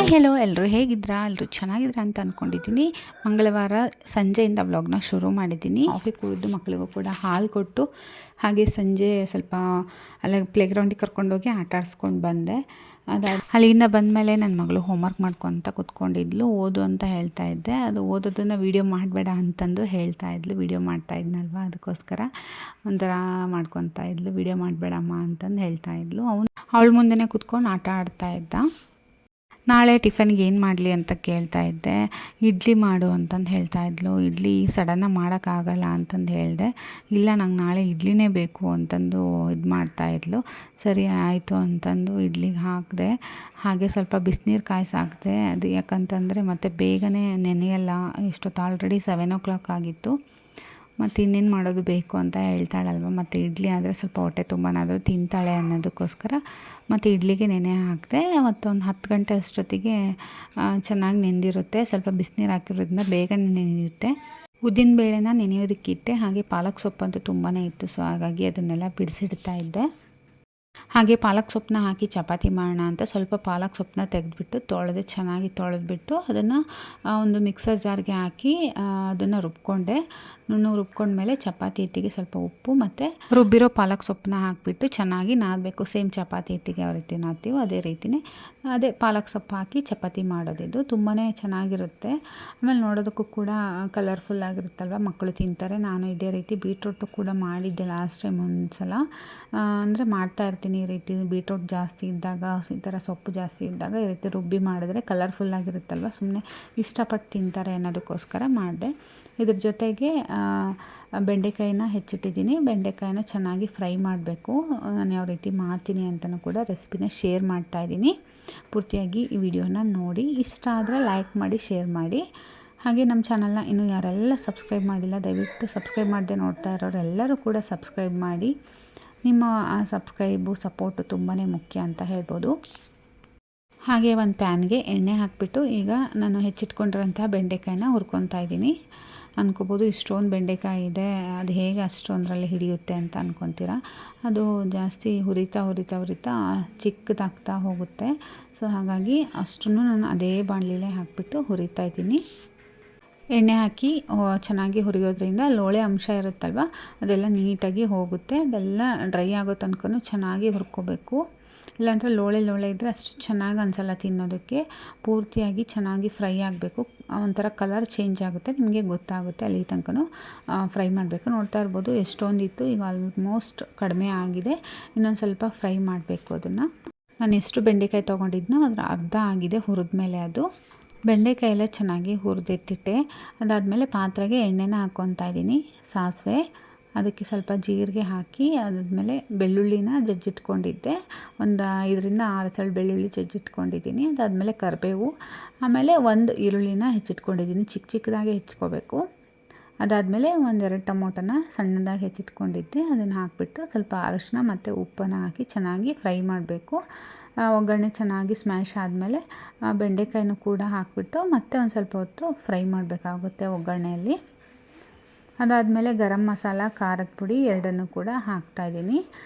Hi hello ಎಲ್ಲರೂ ಹೇಗಿದ್ರಾ? ಎಲ್ಲರೂ ಚೆನ್ನಾಗಿದ್ರಾ ಅಂತ ಅಂದ್ಕೊಂಡಿದ್ದೀನಿ. ಮಂಗಳವಾರ ಸಂಜೆಯಿಂದ ವ್ಲಾಗ್ನ ಶುರು ಮಾಡಿದ್ದೀನಿ. ಕಾಫಿ ಕುಡಿದು ಮಕ್ಕಳಿಗೂ ಕೂಡ ಹಾಲು ಕೊಟ್ಟು ಹಾಗೆ ಸಂಜೆ ಸ್ವಲ್ಪ ಅಲ್ಲ ಪ್ಲೇಗ್ರೌಂಡಿಗೆ ಕರ್ಕೊಂಡೋಗಿ ಆಟ ಆಡಿಸ್ಕೊಂಡು ಬಂದೆ. ಅಲ್ಲಿಂದ ಬಂದಮೇಲೆ ನನ್ನ ಮಗಳು ಹೋಮ್ವರ್ಕ್ ಮಾಡ್ಕೊತ ಕೂತ್ಕೊಂಡಿದ್ಲು. ಓದು ಅಂತ ಹೇಳ್ತಾ ಇದ್ದೆ. ಅದು ಓದೋದನ್ನು ವೀಡಿಯೋ ಮಾಡಬೇಡ ಅಂತಂದು ಹೇಳ್ತಾ ಇದ್ಲು. ವೀಡಿಯೋ ಮಾಡ್ತಾ ಇದ್ನಲ್ವ, ಅದಕ್ಕೋಸ್ಕರ ಒಂಥರ ಮಾಡ್ಕೊತಾ ಇದ್ಲು. ವೀಡಿಯೋ ಮಾಡಬೇಡಮ್ಮ ಅಂತಂದು ಹೇಳ್ತಾ ಇದ್ಲು. ಅವಳ ಮುಂದೆನೇ ಕೂತ್ಕೊಂಡು ಆಟ ಆಡ್ತಾ ಇದ್ದ. ನಾಳೆ ಟಿಫನ್ಗೆ ಏನು ಮಾಡಲಿ ಅಂತ ಕೇಳ್ತಾ ಇದ್ದೆ. ಇಡ್ಲಿ ಮಾಡು ಅಂತಂದು ಹೇಳ್ತಾ ಇದ್ಲು. ಇಡ್ಲಿ ಸಡನ್ನಾಗಿ ಮಾಡೋಕ್ಕಾಗಲ್ಲ ಅಂತಂದು ಹೇಳಿದೆ. ಇಲ್ಲ ನಂಗೆ ನಾಳೆ ಇಡ್ಲಿನೇ ಬೇಕು ಅಂತಂದು ಇದು ಮಾಡ್ತಾಯಿದ್ಲು. ಸರಿ ಆಯಿತು ಅಂತಂದು ಇಡ್ಲಿಗೆ ಹಾಕಿದೆ. ಹಾಗೆ ಸ್ವಲ್ಪ ಬಿಸಿನೀರು ಕಾಯಿಸಾಕಿದೆ. ಅದು ಯಾಕಂತಂದರೆ ಮತ್ತು ಬೇಗನೆ ನೆನೆಯಲ್ಲ. ಇಷ್ಟೊತ್ತು ಆಲ್ರೆಡಿ 7 o'clock ಆಗಿತ್ತು. ಮತ್ತು ಇನ್ನೇನು ಮಾಡೋದು ಬೇಕು ಅಂತ ಹೇಳ್ತಾಳಲ್ವ, ಮತ್ತು ಇಡ್ಲಿ ಆದರೆ ಸ್ವಲ್ಪ ಹೊಟ್ಟೆ ತುಂಬನಾದರೂ ತಿಂತಾಳೆ ಅನ್ನೋದಕ್ಕೋಸ್ಕರ ಮತ್ತು ಇಡ್ಲಿಗೆ ನೆನೆ ಹಾಕಿದೆ. ಮತ್ತೊಂದು 10 ಗಂಟೆ ಅಷ್ಟೊತ್ತಿಗೆ ಚೆನ್ನಾಗಿ ನೆಂದಿರುತ್ತೆ. ಸ್ವಲ್ಪ ಬಿಸಿನೀರು ಹಾಕಿರೋದ್ರಿಂದ ಬೇಗನೆ ನೆನೆಯುತ್ತೆ. ಉದ್ದಿನಬೇಳೆನ ನೆನೆಯೋದಕ್ಕಿಟ್ಟೆ. ಹಾಗೆ ಪಾಲಕ್ ಸೊಪ್ಪಂತೂ ತುಂಬಾ ಇತ್ತು. ಸೊ ಹಾಗಾಗಿ ಅದನ್ನೆಲ್ಲ ಬಿಡಿಸಿಡ್ತಾ ಇದ್ದೆ. ಹಾಗೆ ಪಾಲಕ್ ಸೊಪ್ಪನ್ನ ಹಾಕಿ ಚಪಾತಿ ಮಾಡೋಣ ಅಂತ ಸ್ವಲ್ಪ ಪಾಲಕ್ ಸೊಪ್ಪನ್ನ ತೆಗೆದುಬಿಟ್ಟು ಚೆನ್ನಾಗಿ ತೊಳೆದ್ಬಿಟ್ಟು ಅದನ್ನು ಒಂದು ಮಿಕ್ಸರ್ ಜಾರ್ಗೆ ಹಾಕಿ ಅದನ್ನು ರುಬ್ಕೊಂಡೆ. ನುಣ್ಣಗೆ ರುಬ್ಕೊಂಡ್ಮೇಲೆ ಚಪಾತಿ ಹಿಟ್ಟಿಗೆ ಸ್ವಲ್ಪ ಉಪ್ಪು ಮತ್ತು ರುಬ್ಬಿರೋ ಪಾಲಕ್ ಸೊಪ್ಪನ್ನ ಹಾಕಿಬಿಟ್ಟು ಚೆನ್ನಾಗಿ ನಾದಬೇಕು. ಸೇಮ್ ಚಪಾತಿ ಹಿಟ್ಟಿಗೆ ಯಾವ ರೀತಿ ನಾದ್ತೀವೋ ಅದೇ ರೀತಿಯೇ ಅದೇ ಪಾಲಕ್ ಸೊಪ್ಪು ಹಾಕಿ ಚಪಾತಿ ಮಾಡೋದಿದ್ದು ತುಂಬಾ ಚೆನ್ನಾಗಿರುತ್ತೆ. ಆಮೇಲೆ ನೋಡೋದಕ್ಕೂ ಕೂಡ ಕಲರ್ಫುಲ್ ಆಗಿರುತ್ತಲ್ವ, ಮಕ್ಕಳು ತಿಂತಾರೆ. ನಾನು ಇದೇ ರೀತಿ ಬೀಟ್ರೂಟು ಕೂಡ ಮಾಡಿದ್ದೆ ಲಾಸ್ಟ್ ಟೈಮ್ ಒಂದು ಸಲ. ಅಂದರೆ ಮಾಡ್ತಾಯಿರ್ತೀನಿ ಈ ರೀತಿ ಬೀಟ್ರೂಟ್ ಜಾಸ್ತಿ ಇದ್ದಾಗ, ಈ ಥರ ಸೊಪ್ಪು ಜಾಸ್ತಿ ಇದ್ದಾಗ ಈ ರೀತಿ ರುಬ್ಬಿ ಮಾಡಿದ್ರೆ ಕಲರ್ಫುಲ್ಲಾಗಿರುತ್ತಲ್ವ, ಸುಮ್ಮನೆ ಇಷ್ಟಪಟ್ಟು ತಿಂತಾರೆ ಅನ್ನೋದಕ್ಕೋಸ್ಕರ ಮಾಡಿದೆ. ಇದ್ರ ಜೊತೆಗೆ ಬೆಂಡೆಕಾಯಿನ ಹೆಚ್ಚಿಟ್ಟಿದ್ದೀನಿ. ಬೆಂಡೆಕಾಯಿನ ಚೆನ್ನಾಗಿ ಫ್ರೈ ಮಾಡಬೇಕು. ನಾನು ಯಾವ ರೀತಿ ಮಾಡ್ತೀನಿ ಅಂತಲೂ ಕೂಡ ರೆಸಿಪಿನ ಶೇರ್ ಮಾಡ್ತಾಯಿದ್ದೀನಿ. ಪೂರ್ತಿಯಾಗಿ ಈ ವಿಡಿಯೋನ ನೋಡಿ. ಇಷ್ಟ ಆದರೆ ಲೈಕ್ ಮಾಡಿ, ಶೇರ್ ಮಾಡಿ. ಹಾಗೆ ನಮ್ಮ ಚಾನಲ್ನ ಇನ್ನೂ ಯಾರೆಲ್ಲ ಸಬ್ಸ್ಕ್ರೈಬ್ ಮಾಡಿಲ್ಲ ದಯವಿಟ್ಟು ಸಬ್ಸ್ಕ್ರೈಬ್ ಮಾಡದೆ ನೋಡ್ತಾ ಇರೋರೆಲ್ಲರೂ ಕೂಡ ಸಬ್ಸ್ಕ್ರೈಬ್ ಮಾಡಿ. ನಿಮ್ಮ ಸಬ್ಸ್ಕ್ರೈಬು ಸಪೋರ್ಟು ತುಂಬಾ ಮುಖ್ಯ ಅಂತ ಹೇಳ್ಬೋದು. ಹಾಗೆ ಒಂದು ಪ್ಯಾನ್ಗೆ ಎಣ್ಣೆ ಹಾಕಿಬಿಟ್ಟು ಈಗ ನಾನು ಹೆಚ್ಚಿಟ್ಕೊಂಡಿರೋಂಥ ಬೆಂಡೆಕಾಯಿನ ಹುರ್ಕೊತಾ ಇದ್ದೀನಿ. ಅನ್ಕೋಬೋದು ಇಷ್ಟೊಂದು ಬೆಂಡೆಕಾಯಿ ಇದೆ, ಅದು ಹೇಗೆ ಅಷ್ಟೊಂದರಲ್ಲಿ ಹಿಡಿಯುತ್ತೆ ಅಂತ ಅಂದ್ಕೊತೀರಾ. ಅದು ಜಾಸ್ತಿ ಹುರಿತಾ ಚಿಕ್ಕದಾಗ್ತಾ ಹೋಗುತ್ತೆ. ಸೊ ಹಾಗಾಗಿ ಅಷ್ಟನ್ನು ನಾನು ಅದೇ ಬಾಣಲಿಲೇ ಹಾಕಿಬಿಟ್ಟು ಹುರಿತಾ ಇದ್ದೀನಿ. ಎಣ್ಣೆ ಹಾಕಿ ಚೆನ್ನಾಗಿ ಹುರಿಯೋದ್ರಿಂದ ಲೋಳೆ ಅಂಶ ಇರುತ್ತಲ್ವ, ಅದೆಲ್ಲ ನೀಟಾಗಿ ಹೋಗುತ್ತೆ. ಅದೆಲ್ಲ ಡ್ರೈ ಆಗೋ ತನಕ ಚೆನ್ನಾಗಿ ಹುರ್ಕೋಬೇಕು. ಇಲ್ಲಾಂದರೆ ಲೋಳೆ ಇದ್ದರೆ ಅಷ್ಟು ಚೆನ್ನಾಗಿ ಅನಿಸಲ್ಲ ತಿನ್ನೋದಕ್ಕೆ. ಪೂರ್ತಿಯಾಗಿ ಚೆನ್ನಾಗಿ ಫ್ರೈ ಆಗಬೇಕು. ಒಂಥರ ಕಲರ್ ಚೇಂಜ್ ಆಗುತ್ತೆ, ನಿಮಗೆ ಗೊತ್ತಾಗುತ್ತೆ. ಅಲ್ಲಿ ತನಕ ಫ್ರೈ ಮಾಡಬೇಕು. ನೋಡ್ತಾ ಇರ್ಬೋದು ಎಷ್ಟೊಂದಿತ್ತು, ಈಗ ಆಲ್ಮೋಸ್ಟ್ ಕಡಿಮೆ ಆಗಿದೆ. ಇನ್ನೊಂದು ಸ್ವಲ್ಪ ಫ್ರೈ ಮಾಡಬೇಕು ಅದನ್ನು. ನಾನು ಎಷ್ಟು ಬೆಂಡೆಕಾಯಿ ತೊಗೊಂಡಿದ್ನೋ ಅದರ ಅರ್ಧ ಆಗಿದೆ ಹುರಿದ್ಮೇಲೆ. ಅದು ಬೆಂಡೆಕಾಯಿ ಎಲ್ಲ ಚೆನ್ನಾಗಿ ಹುರಿದೆತ್ತಿಟ್ಟೆ. ಅದಾದಮೇಲೆ ಪಾತ್ರೆಗೆ ಎಣ್ಣೆನ ಹಾಕ್ಕೊತಾ ಇದ್ದೀನಿ. ಸಾಸಿವೆ, ಅದಕ್ಕೆ ಸ್ವಲ್ಪ ಜೀರಿಗೆ ಹಾಕಿ ಅದಾದಮೇಲೆ ಬೆಳ್ಳುಳ್ಳಿನ ಜಜ್ಜಿಟ್ಕೊಂಡಿದ್ದೆ. ಒಂದು 5-6 ಬೆಳ್ಳುಳ್ಳಿ ಜಜ್ಜಿಟ್ಕೊಂಡಿದ್ದೀನಿ. ಅದಾದಮೇಲೆ ಕರಿಬೇವು, ಆಮೇಲೆ ಒಂದು ಈರುಳ್ಳಿನ ಹೆಚ್ಚಿಟ್ಕೊಂಡಿದ್ದೀನಿ. ಚಿಕ್ಕದಾಗಿ ಹೆಚ್ಕೋಬೇಕು. ಅದಾದಮೇಲೆ 1-2 ಟೊಮೊಟೊನ ಸಣ್ಣದಾಗಿ ಹೆಚ್ಚಿಟ್ಕೊಂಡಿದ್ದೆ. ಅದನ್ನು ಹಾಕಿಬಿಟ್ಟು ಸ್ವಲ್ಪ ಅರಿಶಿನ ಮತ್ತು ಉಪ್ಪನ್ನು ಹಾಕಿ ಚೆನ್ನಾಗಿ ಫ್ರೈ ಮಾಡಬೇಕು. ಒಗ್ಗರಣೆ ಚೆನ್ನಾಗಿ ಸ್ಮ್ಯಾಶ್ ಆದಮೇಲೆ ಬೆಂಡೆಕಾಯಿನೂ ಕೂಡ ಹಾಕಿಬಿಟ್ಟು ಮತ್ತೆ ಒಂದು ಸ್ವಲ್ಪ ಹೊತ್ತು ಫ್ರೈ ಮಾಡಬೇಕಾಗುತ್ತೆ ಒಗ್ಗರಣೆಯಲ್ಲಿ. ಅದಾದಮೇಲೆ ಗರಂ ಮಸಾಲ, ಖಾರದ ಪುಡಿ ಎರಡನ್ನೂ ಕೂಡ ಹಾಕ್ತಾಯಿದ್ದೀನಿ.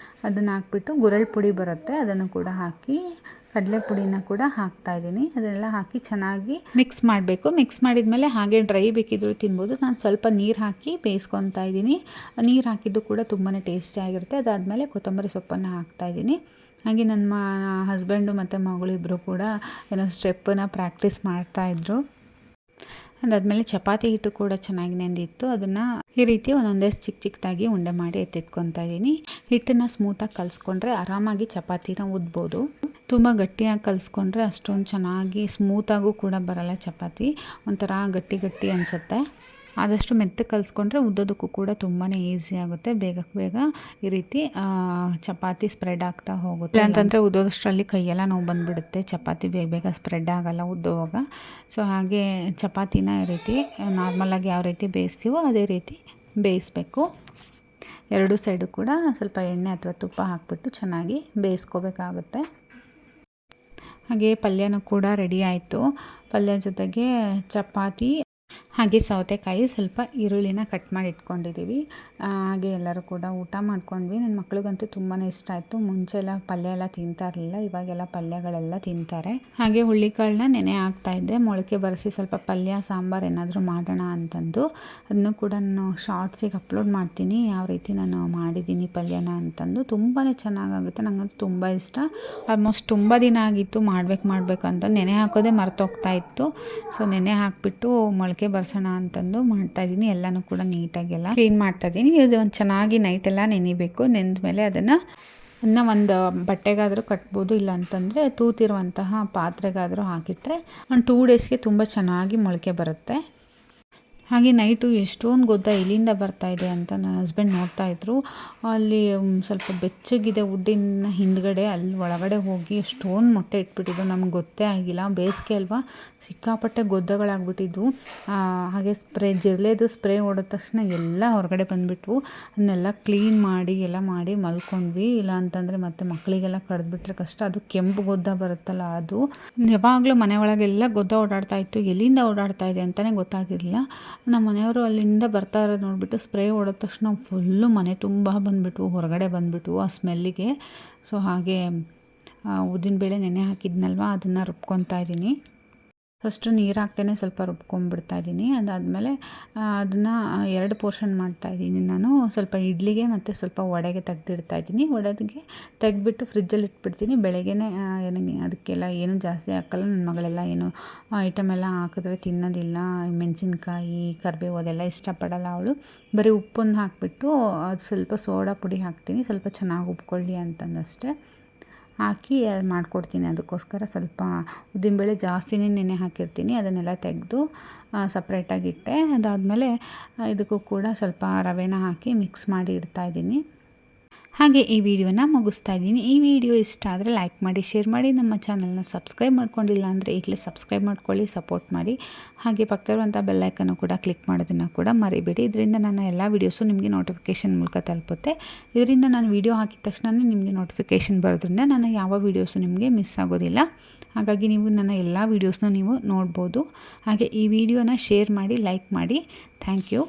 ಅದನ್ನು ಹಾಕ್ಬಿಟ್ಟು ಗುರೆಳ್ ಪುಡಿ ಬರುತ್ತೆ, ಅದನ್ನು ಕೂಡ ಹಾಕಿ ಕಡಲೆ ಪುಡಿನ ಕೂಡ ಹಾಕ್ತಾಯಿದ್ದೀನಿ. ಅದನ್ನೆಲ್ಲ ಹಾಕಿ ಚೆನ್ನಾಗಿ ಮಿಕ್ಸ್ ಮಾಡಬೇಕು. ಮಿಕ್ಸ್ ಮಾಡಿದ್ಮೇಲೆ ಹಾಗೆ ಡ್ರೈ ಬೇಕಿದ್ದರೂ ತಿನ್ಬೋದು. ನಾನು ಸ್ವಲ್ಪ ನೀರು ಹಾಕಿ ಬೇಯಿಸ್ಕೊತಾ ಇದ್ದೀನಿ. ನೀರು ಹಾಕಿದ್ದು ಕೂಡ ತುಂಬಾ ಟೇಸ್ಟಿಯಾಗಿರುತ್ತೆ. ಅದಾದಮೇಲೆ ಕೊತ್ತಂಬರಿ ಸೊಪ್ಪನ್ನು ಹಾಕ್ತಾಯಿದ್ದೀನಿ. ಹಾಗೆ ನನ್ನ ಹಸ್ಬೆಂಡು ಮತ್ತು ಮಗಳು ಇಬ್ಬರು ಕೂಡ ಏನೋ ಸ್ಟೆಪ್ಪನ್ನು ಪ್ರಾಕ್ಟೀಸ್ ಮಾಡ್ತಾಯಿದ್ರು. ಅದಾದಮೇಲೆ ಚಪಾತಿ ಹಿಟ್ಟು ಕೂಡ ಚೆನ್ನಾಗಿ ನೆಂದಿತ್ತು. ಅದನ್ನು ಈ ರೀತಿ ಒಂದೊಂದೇ ಚಿಕ್ಕದಾಗಿ ಉಂಡೆ ಮಾಡಿ ಎತ್ತಿಟ್ಕೊತಾ ಇದ್ದೀನಿ. ಹಿಟ್ಟನ್ನು ಸ್ಮೂತಾಗಿ ಕಲಿಸ್ಕೊಂಡ್ರೆ ಆರಾಮಾಗಿ ಚಪಾತಿನ ಉದ್ಬೋದು. ತುಂಬ ಗಟ್ಟಿಯಾಗಿ ಕಲಿಸ್ಕೊಂಡ್ರೆ ಅಷ್ಟೊಂದು ಚೆನ್ನಾಗಿ ಸ್ಮೂತಾಗೂ ಕೂಡ ಬರಲ್ಲ ಚಪಾತಿ, ಒಂಥರ ಗಟ್ಟಿ ಅನಿಸುತ್ತೆ. ಆದಷ್ಟು ಮೆತ್ತಗೆ ಕಲಿಸ್ಕೊಂಡ್ರೆ ಉದ್ದೋದಕ್ಕೂ ಕೂಡ ತುಂಬಾ ಈಸಿ ಆಗುತ್ತೆ. ಬೇಗ ಈ ರೀತಿ ಚಪಾತಿ ಸ್ಪ್ರೆಡ್ ಆಗ್ತಾ ಹೋಗುತ್ತೆ. ಅಂತಂದರೆ ಉದ್ದೋದಷ್ಟರಲ್ಲಿ ಕೈಯೆಲ್ಲ ನೋವು ಬಂದುಬಿಡುತ್ತೆ. ಚಪಾತಿ ಬೇಗ ಸ್ಪ್ರೆಡ್ ಆಗಲ್ಲ ಉದ್ದೋವಾಗ. ಸೊ ಹಾಗೆ ಚಪಾತಿನ ಈ ರೀತಿ ನಾರ್ಮಲಾಗಿ ಯಾವ ರೀತಿ ಬೇಯಿಸ್ತೀವೋ ಅದೇ ರೀತಿ ಬೇಯಿಸ್ಬೇಕು. ಎರಡೂ ಸೈಡು ಕೂಡ ಸ್ವಲ್ಪ ಎಣ್ಣೆ ಅಥವಾ ತುಪ್ಪ ಹಾಕಿಬಿಟ್ಟು ಚೆನ್ನಾಗಿ ಬೇಯಿಸ್ಕೋಬೇಕಾಗುತ್ತೆ. ಹಾಗೆ ಪಲ್ಯನೂ ಕೂಡ ರೆಡಿ ಆಯಿತು. ಪಲ್ಯ ಜೊತೆಗೆ ಚಪಾತಿ ಹಾಗೆ ಸೌತೆಕಾಯಿ, ಸ್ವಲ್ಪ ಈರುಳ್ಳಿನ ಕಟ್ ಮಾಡಿ ಇಟ್ಕೊಂಡಿದ್ದೀವಿ. ಹಾಗೆ ಎಲ್ಲರೂ ಕೂಡ ಊಟ ಮಾಡ್ಕೊಂಡ್ವಿ. ನನ್ನ ಮಕ್ಳಿಗಂತೂ ತುಂಬಾ ಇಷ್ಟ ಆಯಿತು. ಮುಂಚೆ ಎಲ್ಲ ಪಲ್ಯ ಎಲ್ಲ ತಿಂತಾ ಇರಲಿಲ್ಲ, ಇವಾಗೆಲ್ಲ ಪಲ್ಯಗಳೆಲ್ಲ ತಿಂತಾರೆ. ಹಾಗೆ ಹುಳ್ಳಿಕಾಳನ್ನ ನೆನೆ ಹಾಕ್ತಾಯಿದ್ದೆ, ಮೊಳಕೆ ಬರೆಸಿ ಸ್ವಲ್ಪ ಪಲ್ಯ ಸಾಂಬಾರು ಏನಾದರೂ ಮಾಡೋಣ ಅಂತಂದು. ಅದನ್ನು ಕೂಡ ನಾನು ಶಾರ್ಟ್ಸಿಗೆ ಅಪ್ಲೋಡ್ ಮಾಡ್ತೀನಿ, ಯಾವ ರೀತಿ ನಾನು ಮಾಡಿದ್ದೀನಿ ಪಲ್ಯನ ಅಂತಂದು. ತುಂಬಾ ಚೆನ್ನಾಗಾಗುತ್ತೆ, ನನಗಂತೂ ತುಂಬ ಇಷ್ಟ. ಆಲ್ಮೋಸ್ಟ್ ತುಂಬ ದಿನ ಆಗಿತ್ತು ಮಾಡಬೇಕು ಅಂತ, ನೆನೆ ಹಾಕೋದೇ ಮರ್ತೋಗ್ತಾ ಇತ್ತು. ಸೊ ನೆನೆ ಹಾಕಿಬಿಟ್ಟು ಮೊಳಕೆ ಬರ್ಸೋಣ ಅಂತಂದು ಮಾಡ್ತಾಯಿದ್ದೀನಿ. ಎಲ್ಲನೂ ಕೂಡ ನೀಟಾಗೆಲ್ಲ ಕ್ಲೀನ್ ಮಾಡ್ತಾಯಿದ್ದೀನಿ. ಇದು ಒಂದು ಚೆನ್ನಾಗಿ ನೈಟೆಲ್ಲ ನೆನಿಬೇಕು. ನೆಂದ ಮೇಲೆ ಅದನ್ನು ಒಂದು ಬಟ್ಟೆಗಾದರೂ ಕಟ್ಬೋದು, ಇಲ್ಲ ಅಂತಂದರೆ ತೂತಿರುವಂತಹ ಪಾತ್ರೆಗಾದರೂ ಹಾಕಿಟ್ರೆ ಒಂದು 2 ಡೇಸ್ಗೆ ತುಂಬ ಚೆನ್ನಾಗಿ ಮೊಳಕೆ ಬರುತ್ತೆ. ಹಾಗೆ ನೈಟು ಎಷ್ಟೊಂದು ಗೊದ್ದ ಎಲ್ಲಿಂದ ಬರ್ತಾಯಿದೆ ಅಂತ ನನ್ನ ಹಸ್ಬೆಂಡ್ ನೋಡ್ತಾಯಿದ್ರು. ಅಲ್ಲಿ ಸ್ವಲ್ಪ ಬೆಚ್ಚಗಿದೆ ವುಡ್ಡಿನ ಹಿಂದ್ಗಡೆ, ಅಲ್ಲಿ ಒಳಗಡೆ ಹೋಗಿ ಎಷ್ಟೊಂದು ಮೊಟ್ಟೆ ಇಟ್ಬಿಟ್ಟಿದ್ದು, ನಮ್ಗೆ ಗೊತ್ತೇ ಆಗಿಲ್ಲ. ಬೇಸಿಗೆ ಅಲ್ವಾ, ಸಿಕ್ಕಾಪಟ್ಟೆ ಗೊದ್ದಗಳಾಗ್ಬಿಟ್ಟಿದ್ವು. ಹಾಗೆ ಜಿರಳೆದು ಸ್ಪ್ರೇ ಹೊಡೆದ ತಕ್ಷಣ ಎಲ್ಲ ಹೊರಗಡೆ ಬಂದುಬಿಟ್ವು. ಅದನ್ನೆಲ್ಲ ಕ್ಲೀನ್ ಮಾಡಿ ಎಲ್ಲ ಮಾಡಿ ಮಲ್ಕೊಂಡ್ವಿ. ಇಲ್ಲ ಅಂತಂದರೆ ಮತ್ತೆ ಮಕ್ಕಳಿಗೆಲ್ಲ ಕಡಿದ್ಬಿಟ್ರೆ ಕಷ್ಟ. ಅದು ಕೆಂಪು ಗೊದ್ದ ಬರುತ್ತಲ್ಲ, ಅದು ಯಾವಾಗಲೂ ಮನೆ ಒಳಗೆಲ್ಲ ಗೊದ್ದ ಓಡಾಡ್ತಾ ಇತ್ತು. ಎಲ್ಲಿಂದ ಓಡಾಡ್ತಾ ಇದೆ ಅಂತಲೇ ಗೊತ್ತಾಗಿರಲಿಲ್ಲ. ನಮ್ಮ ಮನೆಯವರು ಅಲ್ಲಿಂದ ಬರ್ತಾ ಇರೋದು ನೋಡಿಬಿಟ್ಟು ಸ್ಪ್ರೇ ಹೊಡೆದ ತಕ್ಷಣ ಫುಲ್ಲು ಮನೆ ತುಂಬ ಬಂದುಬಿಟ್ವು, ಹೊರಗಡೆ ಬಂದುಬಿಟ್ವು ಆ ಸ್ಮೆಲ್ಲಿಗೆ. ಸೊ ಹಾಗೆ ಉದ್ದಿನಬೇಳೆ ನೆನೆ ಹಾಕಿದ್ನಲ್ವ, ಅದನ್ನು ರುಬ್ಕೊತಾ ಇದ್ದೀನಿ. ಫಸ್ಟು ನೀರು ಹಾಕ್ತೇನೆ ಸ್ವಲ್ಪ ರುಬ್ಕೊಂಡ್ಬಿಡ್ತಾಯಿದ್ದೀನಿ. ಅದಾದಮೇಲೆ ಅದನ್ನು 2 ಪೋರ್ಷನ್ ಮಾಡ್ತಾಯಿದ್ದೀನಿ ನಾನು. ಸ್ವಲ್ಪ ಇಡ್ಲಿಗೆ ಮತ್ತು ಸ್ವಲ್ಪ ವಡೆಗೆ ತೆಗ್ದಿಡ್ತಾಯಿದ್ದೀನಿ. ವಡೆಗೆ ತೆಗೆದ್ಬಿಟ್ಟು ಫ್ರಿಜ್ಜಲ್ಲಿ ಇಟ್ಬಿಡ್ತೀನಿ. ಬೆಳಗ್ಗೆನೇ ಅದಕ್ಕೆಲ್ಲ ಏನೂ ಜಾಸ್ತಿ ಹಾಕಲ್ಲ. ನನ್ನ ಮಗಳೆಲ್ಲ ಏನು ಐಟಮ್ ಎಲ್ಲ ಹಾಕಿದ್ರೆ ತಿನ್ನೋದಿಲ್ಲ. ಮೆಣಸಿನ್ಕಾಯಿ, ಕರಿಬೇವು ಅದೆಲ್ಲ ಇಷ್ಟಪಡಲ್ಲ ಅವಳು. ಬರೀ ಉಪ್ಪೊಂದು ಹಾಕಿಬಿಟ್ಟು ಅದು ಸ್ವಲ್ಪ ಸೋಡಾ ಪುಡಿ ಹಾಕ್ತೀನಿ, ಸ್ವಲ್ಪ ಚೆನ್ನಾಗಿ ಉಬ್ಕೊಳ್ಳಿ ಅಂತಂದಷ್ಟೇ ಹಾಕಿ ಮಾಡಿಕೊಡ್ತೀನಿ. ಅದಕ್ಕೋಸ್ಕರ ಸ್ವಲ್ಪ ಉದ್ದಿನಬೇಳೆ ಜಾಸ್ತಿನೇ ನೆನೆ ಹಾಕಿರ್ತೀನಿ, ಅದನ್ನೆಲ್ಲ ತೆಗೆದು ಸಪ್ರೇಟಾಗಿಟ್ಟೆ. ಅದಾದಮೇಲೆ ಇದಕ್ಕೂ ಕೂಡ ಸ್ವಲ್ಪ ರವೆನ ಹಾಕಿ ಮಿಕ್ಸ್ ಮಾಡಿ ಇಡ್ತಾಯಿದ್ದೀನಿ. ಹಾಗೆ ಈ ವಿಡಿಯೋನ ಮುಗಿಸ್ತಾ ಇದ್ದೀನಿ. ಈ ವಿಡಿಯೋ ಇಷ್ಟ ಆದರೆ ಲೈಕ್ ಮಾಡಿ, ಶೇರ್ ಮಾಡಿ. ನಮ್ಮ ಚಾನಲ್ನ ಸಬ್ಸ್ಕ್ರೈಬ್ ಮಾಡ್ಕೊಂಡಿಲ್ಲ ಅಂದರೆ ಈಗಲೇ ಸಬ್ಸ್ಕ್ರೈಬ್ ಮಾಡ್ಕೊಳ್ಳಿ, ಸಪೋರ್ಟ್ ಮಾಡಿ. ಹಾಗೆ ಪಕ್ಕದಲ್ಲಿರುವಂಥ ಬೆಲ್ಲೈಕನ್ನು ಕೂಡ ಕ್ಲಿಕ್ ಮಾಡೋದನ್ನು ಕೂಡ ಮರಿಬೇಡಿ. ಇದರಿಂದ ನನ್ನ ಎಲ್ಲ ವೀಡಿಯೋಸು ನಿಮಗೆ ನೋಟಿಫಿಕೇಷನ್ ಮೂಲಕ ತಲುಪುತ್ತೆ. ಇದರಿಂದ ನಾನು ವೀಡಿಯೋ ಹಾಕಿದ ತಕ್ಷಣ ನಿಮಗೆ ನೋಟಿಫಿಕೇಷನ್ ಬರೋದ್ರಿಂದ ನನ್ನ ಯಾವ ವೀಡಿಯೋಸು ನಿಮಗೆ ಮಿಸ್ ಆಗೋದಿಲ್ಲ. ಹಾಗಾಗಿ ನೀವು ನನ್ನ ಎಲ್ಲ ವೀಡಿಯೋಸ್ನ ನೀವು ನೋಡ್ಬೋದು. ಹಾಗೆ ಈ ವಿಡಿಯೋನ ಶೇರ್ ಮಾಡಿ, ಲೈಕ್ ಮಾಡಿ. Thank you.